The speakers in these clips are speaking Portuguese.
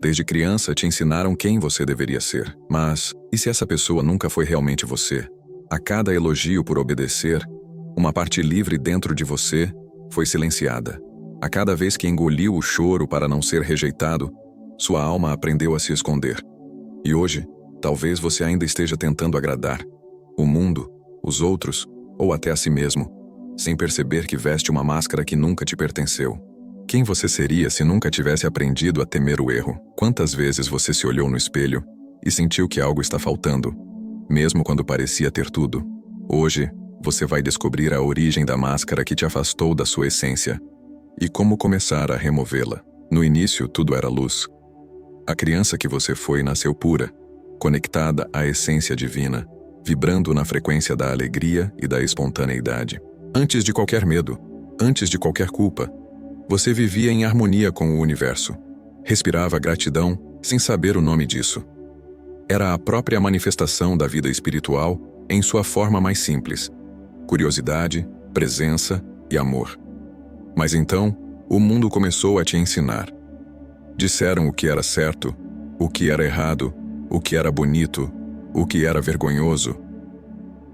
Desde criança te ensinaram quem você deveria ser. Mas, e se essa pessoa nunca foi realmente você? A cada elogio por obedecer, uma parte livre dentro de você foi silenciada. A cada vez que engoliu o choro para não ser rejeitado, sua alma aprendeu a se esconder. E hoje, talvez você ainda esteja tentando agradar o mundo, os outros, ou até a si mesmo, sem perceber que veste uma máscara que nunca te pertenceu. Quem você seria se nunca tivesse aprendido a temer o erro? Quantas vezes você se olhou no espelho e sentiu que algo está faltando, mesmo quando parecia ter tudo? Hoje, você vai descobrir a origem da máscara que te afastou da sua essência e como começar a removê-la. No início, tudo era luz. A criança que você foi nasceu pura, conectada à essência divina, vibrando na frequência da alegria e da espontaneidade. Antes de qualquer medo, antes de qualquer culpa, você vivia em harmonia com o universo. Respirava gratidão sem saber o nome disso. Era a própria manifestação da vida espiritual em sua forma mais simples: curiosidade, presença e amor. Mas então, o mundo começou a te ensinar. Disseram o que era certo, o que era errado, o que era bonito, o que era vergonhoso.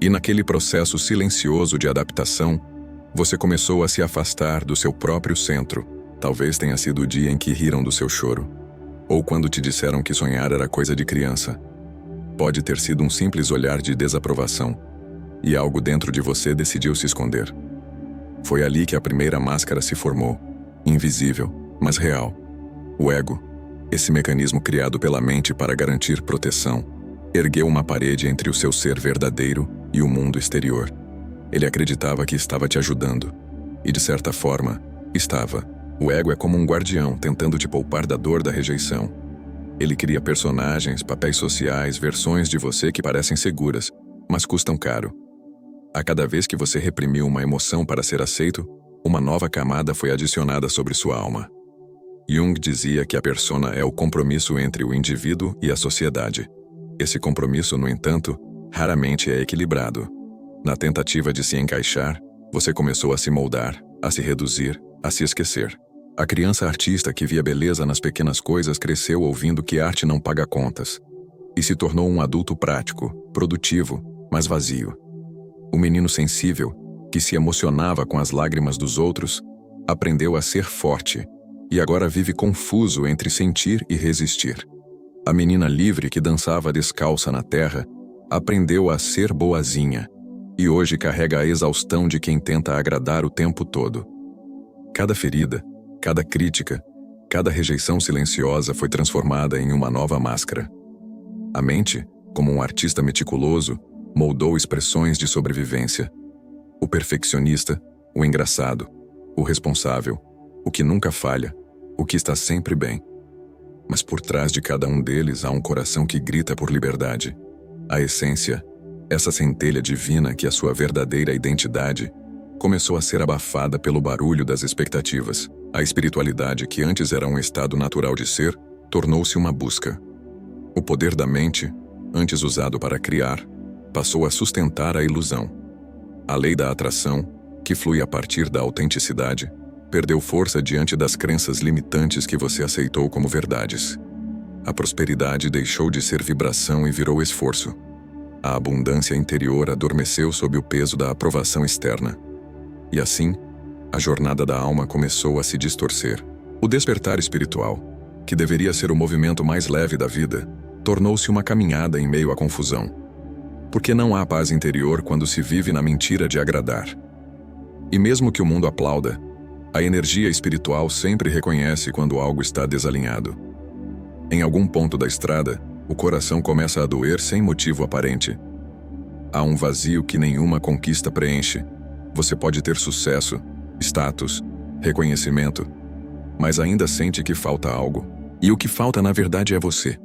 E naquele processo silencioso de adaptação, você começou a se afastar do seu próprio centro. Talvez tenha sido o dia em que riram do seu choro. Ou quando te disseram que sonhar era coisa de criança. Pode ter sido um simples olhar de desaprovação. E algo dentro de você decidiu se esconder. Foi ali que a primeira máscara se formou. Invisível, mas real. O ego, esse mecanismo criado pela mente para garantir proteção, ergueu uma parede entre o seu ser verdadeiro e o mundo exterior. Ele acreditava que estava te ajudando. E de certa forma, estava. O ego é como um guardião tentando te poupar da dor da rejeição. Ele cria personagens, papéis sociais, versões de você que parecem seguras, mas custam caro. A cada vez que você reprimiu uma emoção para ser aceito, uma nova camada foi adicionada sobre sua alma. Jung dizia que a persona é o compromisso entre o indivíduo e a sociedade. Esse compromisso, no entanto, raramente é equilibrado. Na tentativa de se encaixar, você começou a se moldar, a se reduzir, a se esquecer. A criança artista que via beleza nas pequenas coisas cresceu ouvindo que arte não paga contas e se tornou um adulto prático, produtivo, mas vazio. O menino sensível, que se emocionava com as lágrimas dos outros, aprendeu a ser forte e agora vive confuso entre sentir e resistir. A menina livre que dançava descalça na terra aprendeu a ser boazinha e hoje carrega a exaustão de quem tenta agradar o tempo todo. Cada ferida, cada crítica, cada rejeição silenciosa foi transformada em uma nova máscara. A mente, como um artista meticuloso, moldou expressões de sobrevivência. O perfeccionista, o engraçado, o responsável, o que nunca falha, o que está sempre bem. Mas por trás de cada um deles há um coração que grita por liberdade. A essência, essa centelha divina que é a sua verdadeira identidade, começou a ser abafada pelo barulho das expectativas. A espiritualidade, que antes era um estado natural de ser, tornou-se uma busca. O poder da mente, antes usado para criar, passou a sustentar a ilusão. A lei da atração, que flui a partir da autenticidade, perdeu força diante das crenças limitantes que você aceitou como verdades. A prosperidade deixou de ser vibração e virou esforço. A abundância interior adormeceu sob o peso da aprovação externa. E assim, a jornada da alma começou a se distorcer. O despertar espiritual, que deveria ser o movimento mais leve da vida, tornou-se uma caminhada em meio à confusão. Porque não há paz interior quando se vive na mentira de agradar. E mesmo que o mundo aplauda, a energia espiritual sempre reconhece quando algo está desalinhado. Em algum ponto da estrada, o coração começa a doer sem motivo aparente. Há um vazio que nenhuma conquista preenche. Você pode ter sucesso, status, reconhecimento, mas ainda sente que falta algo. E o que falta na verdade é você.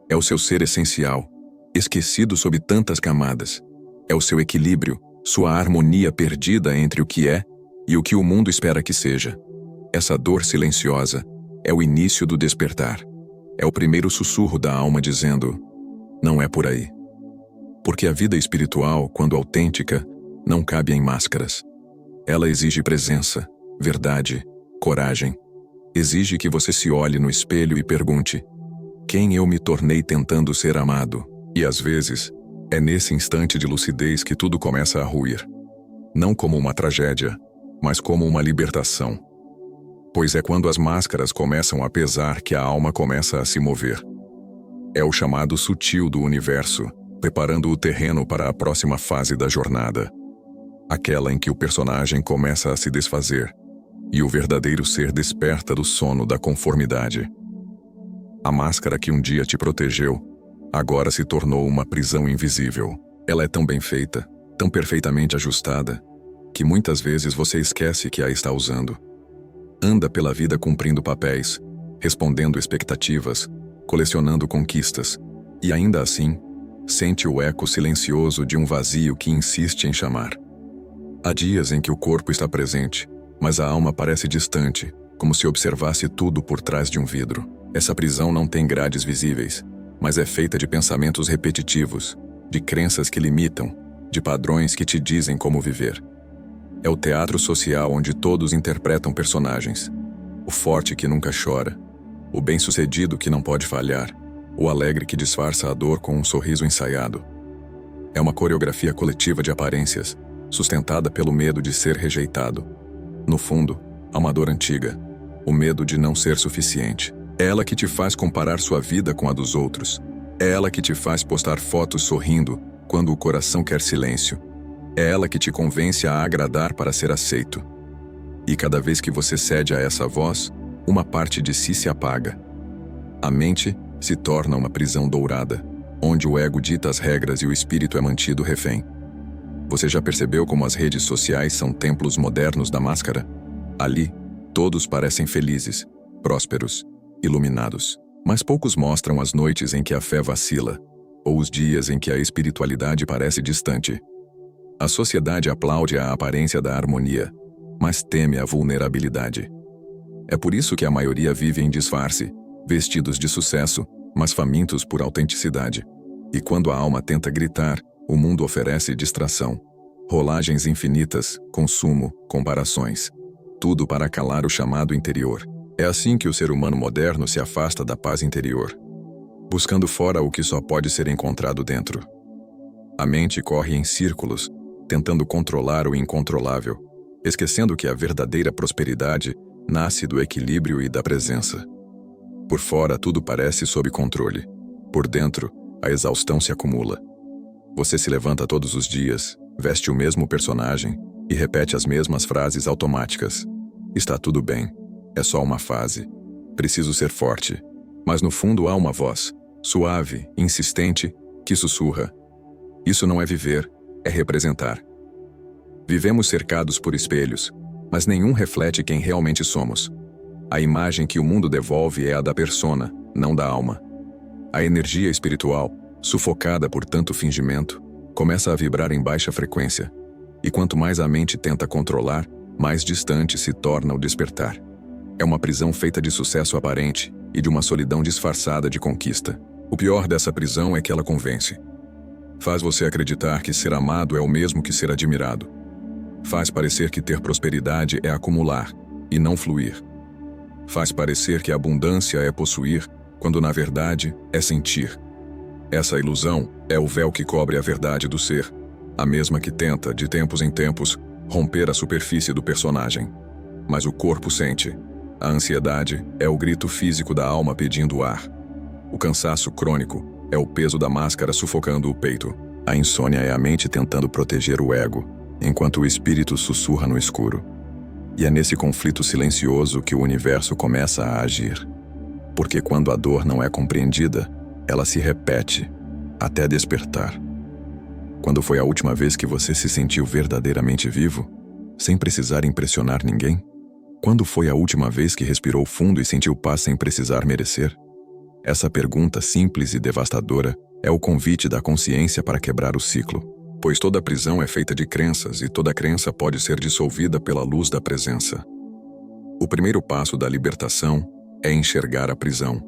É o seu ser essencial, esquecido sob tantas camadas. É o seu equilíbrio, sua harmonia perdida entre o que é e o que o mundo espera que seja. Essa dor silenciosa é o início do despertar. É o primeiro sussurro da alma dizendo: não é por aí. Porque a vida espiritual, quando autêntica, não cabe em máscaras. Ela exige presença, verdade, coragem. Exige que você se olhe no espelho e pergunte: Quem eu me tornei tentando ser amado. E às vezes, é nesse instante de lucidez que tudo começa a ruir. Não como uma tragédia, mas como uma libertação. Pois é quando as máscaras começam a pesar que a alma começa a se mover. É o chamado sutil do universo, preparando o terreno para a próxima fase da jornada. Aquela em que o personagem começa a se desfazer, e o verdadeiro ser desperta do sono da conformidade. A máscara que um dia te protegeu, agora se tornou uma prisão invisível. Ela é tão bem feita, tão perfeitamente ajustada, que muitas vezes você esquece que a está usando. Anda pela vida cumprindo papéis, respondendo expectativas, colecionando conquistas, e ainda assim, sente o eco silencioso de um vazio que insiste em chamar. Há dias em que o corpo está presente, mas a alma parece distante, como se observasse tudo por trás de um vidro. Essa prisão não tem grades visíveis, mas é feita de pensamentos repetitivos, de crenças que limitam, de padrões que te dizem como viver. É o teatro social onde todos interpretam personagens. O forte que nunca chora, o bem-sucedido que não pode falhar, o alegre que disfarça a dor com um sorriso ensaiado. É uma coreografia coletiva de aparências, sustentada pelo medo de ser rejeitado. No fundo, há uma dor antiga, o medo de não ser suficiente. É ela que te faz comparar sua vida com a dos outros. É ela que te faz postar fotos sorrindo quando o coração quer silêncio. É ela que te convence a agradar para ser aceito. E cada vez que você cede a essa voz, uma parte de si se apaga. A mente se torna uma prisão dourada, onde o ego dita as regras e o espírito é mantido refém. Você já percebeu como as redes sociais são templos modernos da máscara? Ali, todos parecem felizes, prósperos, iluminados. Mas poucos mostram as noites em que a fé vacila, ou os dias em que a espiritualidade parece distante. A sociedade aplaude a aparência da harmonia, mas teme a vulnerabilidade. É por isso que a maioria vive em disfarce, vestidos de sucesso, mas famintos por autenticidade. E quando a alma tenta gritar, o mundo oferece distração. Rolagens infinitas, consumo, comparações. Tudo para calar o chamado interior. É assim que o ser humano moderno se afasta da paz interior, buscando fora o que só pode ser encontrado dentro. A mente corre em círculos, tentando controlar o incontrolável, esquecendo que a verdadeira prosperidade nasce do equilíbrio e da presença. Por fora tudo parece sob controle. Por dentro, a exaustão se acumula. Você se levanta todos os dias, veste o mesmo personagem e repete as mesmas frases automáticas. Está tudo bem. É só uma fase. Preciso ser forte. Mas no fundo há uma voz, suave, insistente, que sussurra. Isso não é viver, é representar. Vivemos cercados por espelhos, mas nenhum reflete quem realmente somos. A imagem que o mundo devolve é a da persona, não da alma. A energia espiritual, sufocada por tanto fingimento, começa a vibrar em baixa frequência. E quanto mais a mente tenta controlar, mais distante se torna o despertar. É uma prisão feita de sucesso aparente e de uma solidão disfarçada de conquista. O pior dessa prisão é que ela convence. Faz você acreditar que ser amado é o mesmo que ser admirado. Faz parecer que ter prosperidade é acumular e não fluir. Faz parecer que a abundância é possuir, quando na verdade é sentir. Essa ilusão é o véu que cobre a verdade do ser, a mesma que tenta, de tempos em tempos, romper a superfície do personagem. Mas o corpo sente. A ansiedade é o grito físico da alma pedindo ar. O cansaço crônico é o peso da máscara sufocando o peito. A insônia é a mente tentando proteger o ego, enquanto o espírito sussurra no escuro. E é nesse conflito silencioso que o universo começa a agir. Porque quando a dor não é compreendida, ela se repete, até despertar. Quando foi a última vez que você se sentiu verdadeiramente vivo, sem precisar impressionar ninguém? Quando foi a última vez que respirou fundo e sentiu paz sem precisar merecer? Essa pergunta simples e devastadora é o convite da consciência para quebrar o ciclo, pois toda prisão é feita de crenças e toda crença pode ser dissolvida pela luz da presença. O primeiro passo da libertação é enxergar a prisão.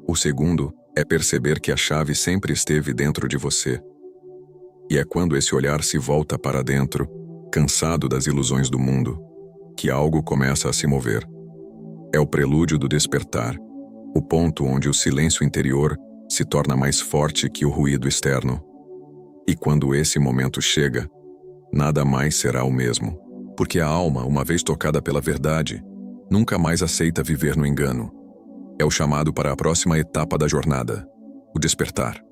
O segundo é perceber que a chave sempre esteve dentro de você. E é quando esse olhar se volta para dentro, cansado das ilusões do mundo, que algo começa a se mover. É o prelúdio do despertar. o ponto onde o silêncio interior se torna mais forte que o ruído externo. E quando esse momento chega, nada mais será o mesmo, porque a alma, uma vez tocada pela verdade, nunca mais aceita viver no engano. É o chamado para a próxima etapa da jornada, o despertar.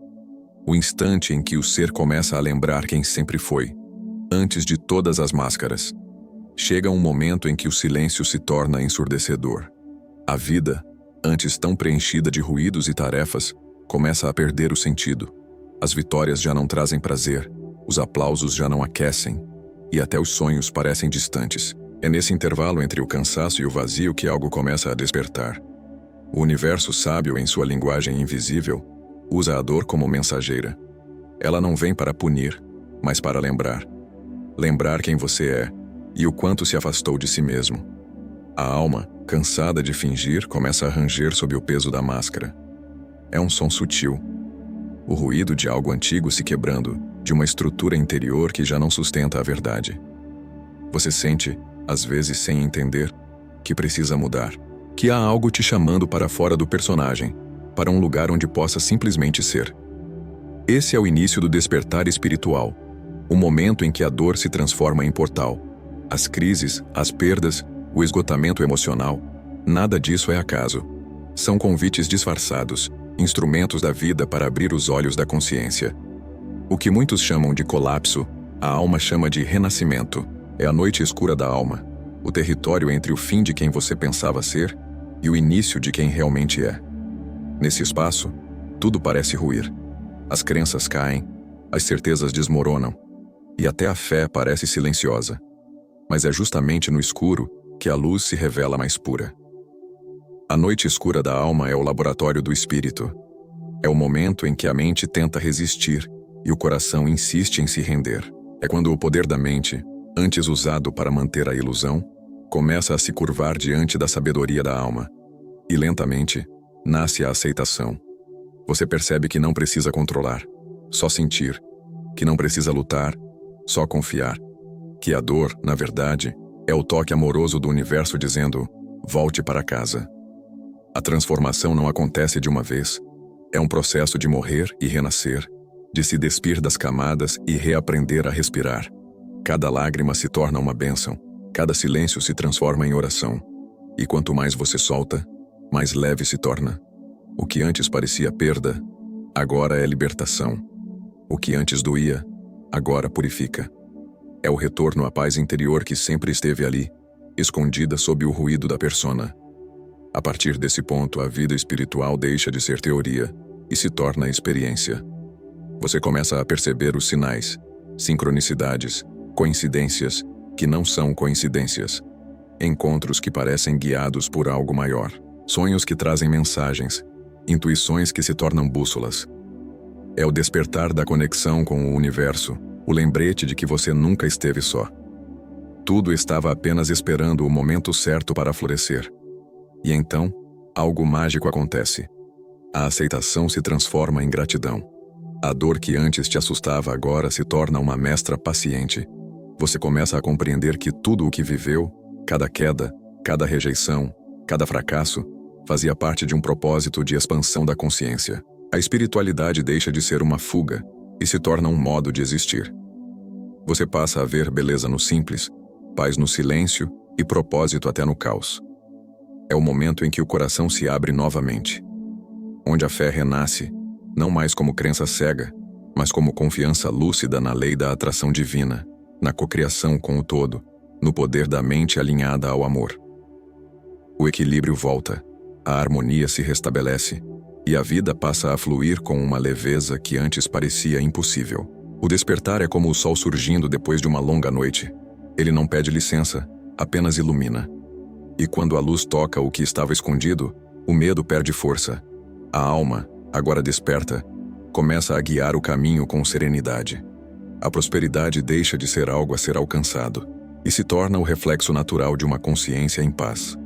O instante em que o ser começa a lembrar quem sempre foi, antes de todas as máscaras. Chega um momento em que o silêncio se torna ensurdecedor. A vida, antes tão preenchida de ruídos e tarefas, começa a perder o sentido. As vitórias já não trazem prazer, os aplausos já não aquecem, e até os sonhos parecem distantes. É nesse intervalo entre o cansaço e o vazio que algo começa a despertar. O universo sábio, em sua linguagem invisível, usa a dor como mensageira. Ela não vem para punir, mas para lembrar. Lembrar quem você é e o quanto se afastou de si mesmo. A alma, cansada de fingir, começa a ranger sob o peso da máscara. É um som sutil. O ruído de algo antigo se quebrando, de uma estrutura interior que já não sustenta a verdade. Você sente, às vezes sem entender, que precisa mudar, que há algo te chamando para fora do personagem, para um lugar onde possa simplesmente ser. Esse é o início do despertar espiritual, o momento em que a dor se transforma em portal. As crises, as perdas, o esgotamento emocional, nada disso é acaso. São convites disfarçados, instrumentos da vida para abrir os olhos da consciência. O que muitos chamam de colapso, a alma chama de renascimento. É a noite escura da alma, o território entre o fim de quem você pensava ser e o início de quem realmente é. Nesse espaço, tudo parece ruir. As crenças caem, as certezas desmoronam, e até a fé parece silenciosa. Mas é justamente no escuro que a luz se revela mais pura. A noite escura da alma é o laboratório do espírito. É o momento em que a mente tenta resistir e o coração insiste em se render. É quando o poder da mente, antes usado para manter a ilusão, começa a se curvar diante da sabedoria da alma. E lentamente, nasce a aceitação. Você percebe que não precisa controlar, só sentir, que não precisa lutar, só confiar, que a dor, na verdade, é o toque amoroso do universo dizendo: volte para casa. A transformação não acontece de uma vez. É um processo de morrer e renascer, de se despir das camadas e reaprender a respirar. Cada lágrima se torna uma bênção, cada silêncio se transforma em oração. E quanto mais você solta, mais leve se torna. O que antes parecia perda, agora é libertação. O que antes doía, agora purifica. É o retorno à paz interior que sempre esteve ali, escondida sob o ruído da persona. A partir desse ponto, a vida espiritual deixa de ser teoria e se torna experiência. Você começa a perceber os sinais, sincronicidades, coincidências que não são coincidências. Encontros que parecem guiados por algo maior. Sonhos que trazem mensagens, intuições que se tornam bússolas. É o despertar da conexão com o universo, o lembrete de que você nunca esteve só. Tudo estava apenas esperando o momento certo para florescer. E então, algo mágico acontece. A aceitação se transforma em gratidão. A dor que antes te assustava agora se torna uma mestra paciente. Você começa a compreender que tudo o que viveu, cada queda, cada rejeição, cada fracasso, fazia parte de um propósito de expansão da consciência. A espiritualidade deixa de ser uma fuga e se torna um modo de existir. Você passa a ver beleza no simples, paz no silêncio e propósito até no caos. É o momento em que o coração se abre novamente, onde a fé renasce, não mais como crença cega, mas como confiança lúcida na lei da atração divina, na cocriação com o todo, no poder da mente alinhada ao amor. O equilíbrio volta, a harmonia se restabelece, e a vida passa a fluir com uma leveza que antes parecia impossível. O despertar é como o sol surgindo depois de uma longa noite. Ele não pede licença, apenas ilumina. E quando a luz toca o que estava escondido, o medo perde força. A alma, agora desperta, começa a guiar o caminho com serenidade. A prosperidade deixa de ser algo a ser alcançado e se torna o reflexo natural de uma consciência em paz.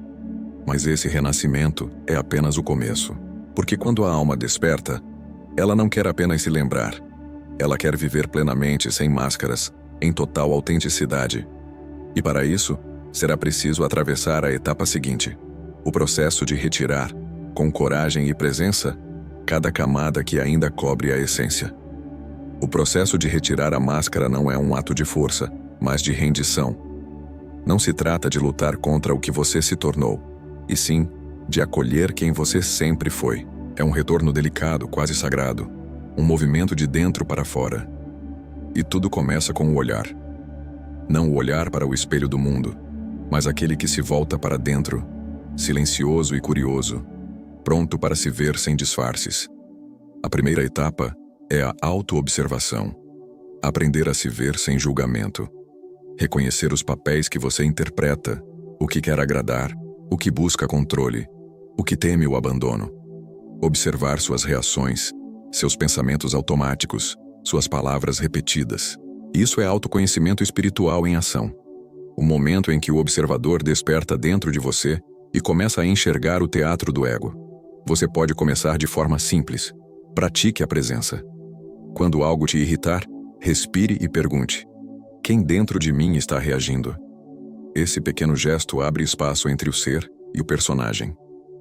Mas esse renascimento é apenas o começo. Porque quando a alma desperta, ela não quer apenas se lembrar. Ela quer viver plenamente, sem máscaras, em total autenticidade. E para isso, será preciso atravessar a etapa seguinte, o processo de retirar, com coragem e presença, cada camada que ainda cobre a essência. O processo de retirar a máscara não é um ato de força, mas de rendição. Não se trata de lutar contra o que você se tornou, e sim de acolher quem você sempre foi. É um retorno delicado, quase sagrado, um movimento de dentro para fora. E tudo começa com o olhar. Não o olhar para o espelho do mundo, mas aquele que se volta para dentro, silencioso e curioso, pronto para se ver sem disfarces. A primeira etapa é a autoobservação. Aprender a se ver sem julgamento. Reconhecer os papéis que você interpreta, o que quer agradar, o que busca controle, o que teme o abandono. Observar suas reações, seus pensamentos automáticos, suas palavras repetidas. Isso é autoconhecimento espiritual em ação. O momento em que o observador desperta dentro de você e começa a enxergar o teatro do ego. Você pode começar de forma simples. Pratique a presença. Quando algo te irritar, respire e pergunte: quem dentro de mim está reagindo? Esse pequeno gesto abre espaço entre o ser e o personagem.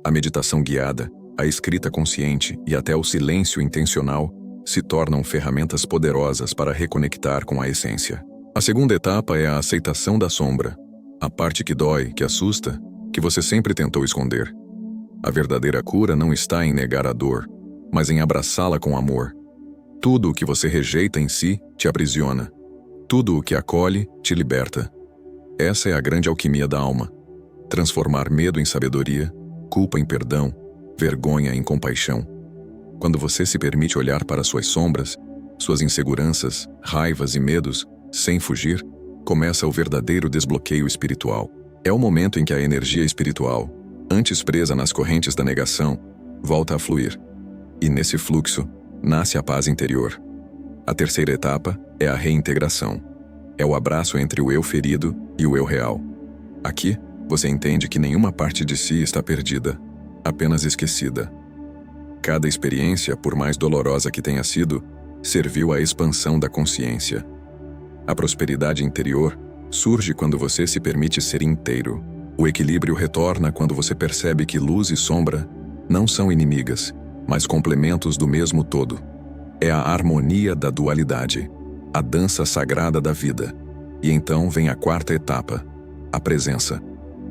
A meditação guiada, a escrita consciente e até o silêncio intencional se tornam ferramentas poderosas para reconectar com a essência. A segunda etapa é a aceitação da sombra, a parte que dói, que assusta, que você sempre tentou esconder. A verdadeira cura não está em negar a dor, mas em abraçá-la com amor. Tudo o que você rejeita em si te aprisiona. Tudo o que acolhe te liberta. Essa é a grande alquimia da alma. Transformar medo em sabedoria, culpa em perdão, vergonha em compaixão. Quando você se permite olhar para suas sombras, suas inseguranças, raivas e medos, sem fugir, começa o verdadeiro desbloqueio espiritual. É o momento em que a energia espiritual, antes presa nas correntes da negação, volta a fluir. E nesse fluxo, nasce a paz interior. A terceira etapa é a reintegração. É o abraço entre o eu ferido e o eu real. Aqui, você entende que nenhuma parte de si está perdida, apenas esquecida. Cada experiência, por mais dolorosa que tenha sido, serviu à expansão da consciência. A prosperidade interior surge quando você se permite ser inteiro. O equilíbrio retorna quando você percebe que luz e sombra não são inimigas, mas complementos do mesmo todo. É a harmonia da dualidade, a dança sagrada da vida. E então vem a quarta etapa, a presença.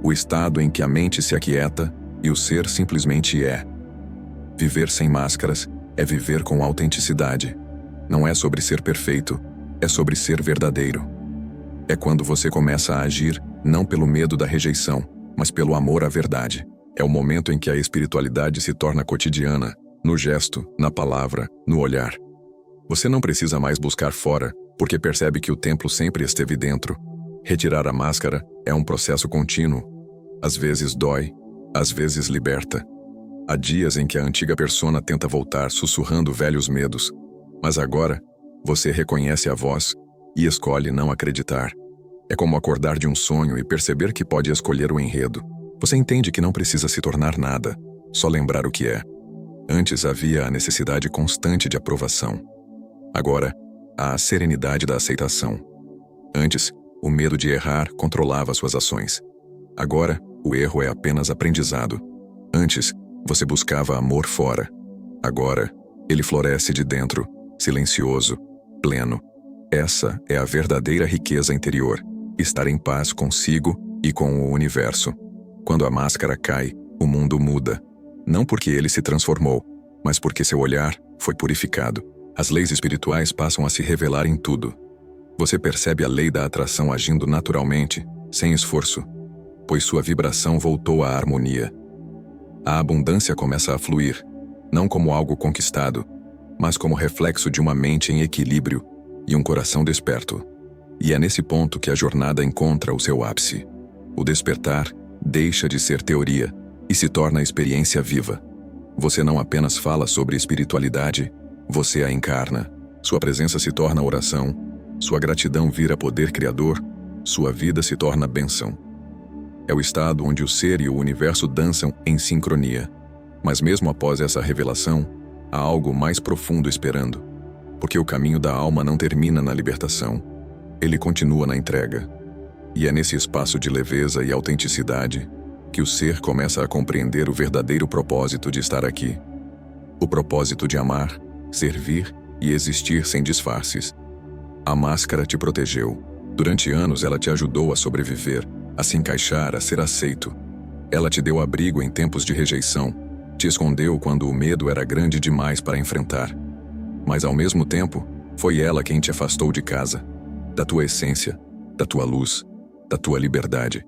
O estado em que a mente se aquieta e o ser simplesmente é. Viver sem máscaras é viver com autenticidade. Não é sobre ser perfeito, é sobre ser verdadeiro. É quando você começa a agir, não pelo medo da rejeição, mas pelo amor à verdade. É o momento em que a espiritualidade se torna cotidiana, no gesto, na palavra, no olhar. Você não precisa mais buscar fora, porque percebe que o templo sempre esteve dentro. Retirar a máscara é um processo contínuo. Às vezes dói, às vezes liberta. Há dias em que a antiga persona tenta voltar sussurrando velhos medos, mas agora você reconhece a voz e escolhe não acreditar. É como acordar de um sonho e perceber que pode escolher o enredo. Você entende que não precisa se tornar nada, só lembrar o que é. Antes havia a necessidade constante de aprovação. Agora, há a serenidade da aceitação. Antes, o medo de errar controlava suas ações. Agora, o erro é apenas aprendizado. Antes, você buscava amor fora. Agora, ele floresce de dentro, silencioso, pleno. Essa é a verdadeira riqueza interior, estar em paz consigo e com o universo. Quando a máscara cai, o mundo muda. Não porque ele se transformou, mas porque seu olhar foi purificado. As leis espirituais passam a se revelar em tudo. Você percebe a lei da atração agindo naturalmente, sem esforço, pois sua vibração voltou à harmonia. A abundância começa a fluir, não como algo conquistado, mas como reflexo de uma mente em equilíbrio e um coração desperto. E é nesse ponto que a jornada encontra o seu ápice. O despertar deixa de ser teoria e se torna experiência viva. Você não apenas fala sobre espiritualidade, você a encarna. Sua presença se torna oração, sua gratidão vira poder criador, sua vida se torna bênção. É o estado onde o ser e o universo dançam em sincronia. Mas mesmo após essa revelação, há algo mais profundo esperando. Porque o caminho da alma não termina na libertação. Ele continua na entrega. E é nesse espaço de leveza e autenticidade que o ser começa a compreender o verdadeiro propósito de estar aqui. O propósito de amar, servir e existir sem disfarces. A máscara te protegeu. Durante anos ela te ajudou a sobreviver, a se encaixar, a ser aceito. Ela te deu abrigo em tempos de rejeição, te escondeu quando o medo era grande demais para enfrentar. Mas ao mesmo tempo, foi ela quem te afastou de casa, da tua essência, da tua luz, da tua liberdade.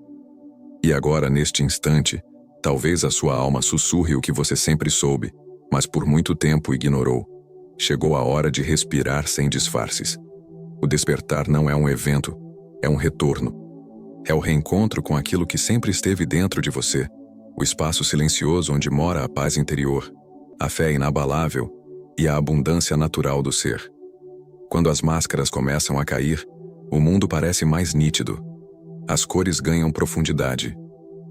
E agora, neste instante, talvez a sua alma sussurre o que você sempre soube, mas por muito tempo ignorou. Chegou a hora de respirar sem disfarces. O despertar não é um evento, é um retorno. É o reencontro com aquilo que sempre esteve dentro de você, o espaço silencioso onde mora a paz interior, a fé inabalável e a abundância natural do ser. Quando as máscaras começam a cair, o mundo parece mais nítido. As cores ganham profundidade.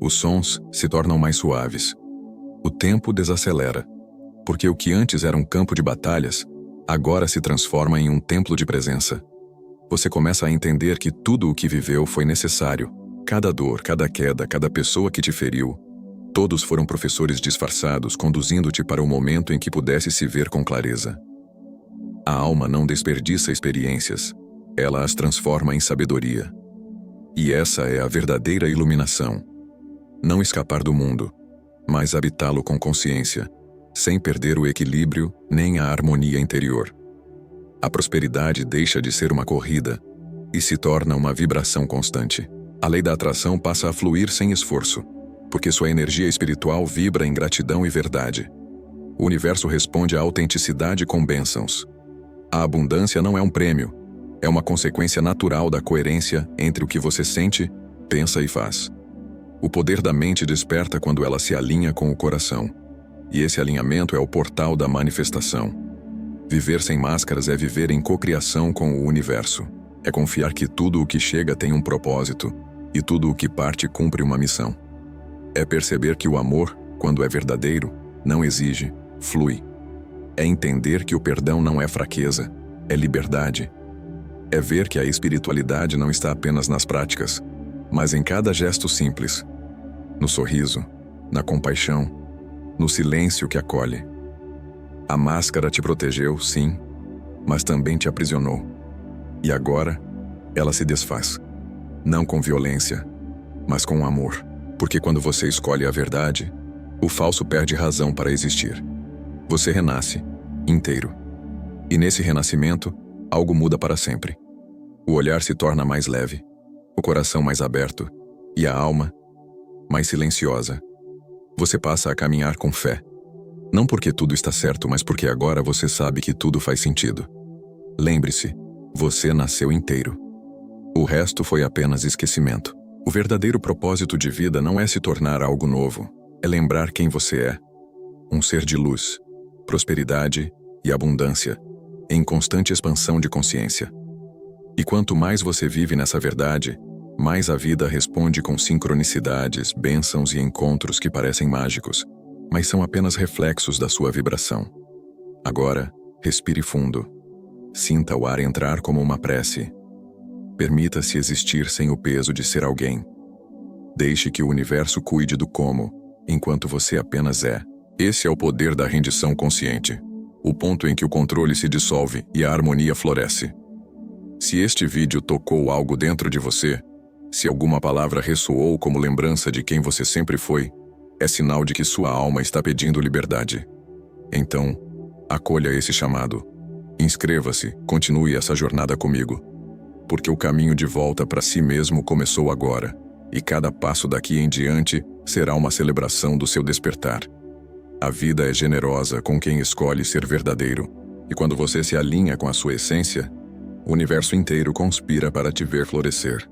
Os sons se tornam mais suaves. O tempo desacelera, porque o que antes era um campo de batalhas, agora se transforma em um templo de presença. Você começa a entender que tudo o que viveu foi necessário. Cada dor, cada queda, cada pessoa que te feriu, todos foram professores disfarçados, conduzindo-te para o momento em que pudesse se ver com clareza. A alma não desperdiça experiências, ela as transforma em sabedoria. E essa é a verdadeira iluminação. Não escapar do mundo, mas habitá-lo com consciência, sem perder o equilíbrio nem a harmonia interior. A prosperidade deixa de ser uma corrida e se torna uma vibração constante. A lei da atração passa a fluir sem esforço, porque sua energia espiritual vibra em gratidão e verdade. O universo responde à autenticidade com bênçãos. A abundância não é um prêmio, é uma consequência natural da coerência entre o que você sente, pensa e faz. O poder da mente desperta quando ela se alinha com o coração, e esse alinhamento é o portal da manifestação. Viver sem máscaras é viver em cocriação com o universo. É confiar que tudo o que chega tem um propósito, e tudo o que parte cumpre uma missão. É perceber que o amor, quando é verdadeiro, não exige, flui. É entender que o perdão não é fraqueza, é liberdade. É ver que a espiritualidade não está apenas nas práticas, mas em cada gesto simples. No sorriso, na compaixão, no silêncio que acolhe. A máscara te protegeu, sim, mas também te aprisionou. E agora, ela se desfaz. Não com violência, mas com amor. Porque quando você escolhe a verdade, o falso perde razão para existir. Você renasce, inteiro. E nesse renascimento, algo muda para sempre. O olhar se torna mais leve, o coração mais aberto e a alma mais silenciosa. Você passa a caminhar com fé. Não porque tudo está certo, mas porque agora você sabe que tudo faz sentido. Lembre-se, você nasceu inteiro. O resto foi apenas esquecimento. O verdadeiro propósito de vida não é se tornar algo novo, é lembrar quem você é. Um ser de luz, prosperidade e abundância, em constante expansão de consciência. E quanto mais você vive nessa verdade, mais a vida responde com sincronicidades, bênçãos e encontros que parecem mágicos, mas são apenas reflexos da sua vibração. Agora, respire fundo. Sinta o ar entrar como uma prece. Permita-se existir sem o peso de ser alguém. Deixe que o universo cuide do como, enquanto você apenas é. Esse é o poder da rendição consciente. O ponto em que o controle se dissolve e a harmonia floresce. Se este vídeo tocou algo dentro de você, se alguma palavra ressoou como lembrança de quem você sempre foi, é sinal de que sua alma está pedindo liberdade. Então, acolha esse chamado. Inscreva-se, continue essa jornada comigo. Porque o caminho de volta para si mesmo começou agora, e cada passo daqui em diante será uma celebração do seu despertar. A vida é generosa com quem escolhe ser verdadeiro, e quando você se alinha com a sua essência, o universo inteiro conspira para te ver florescer.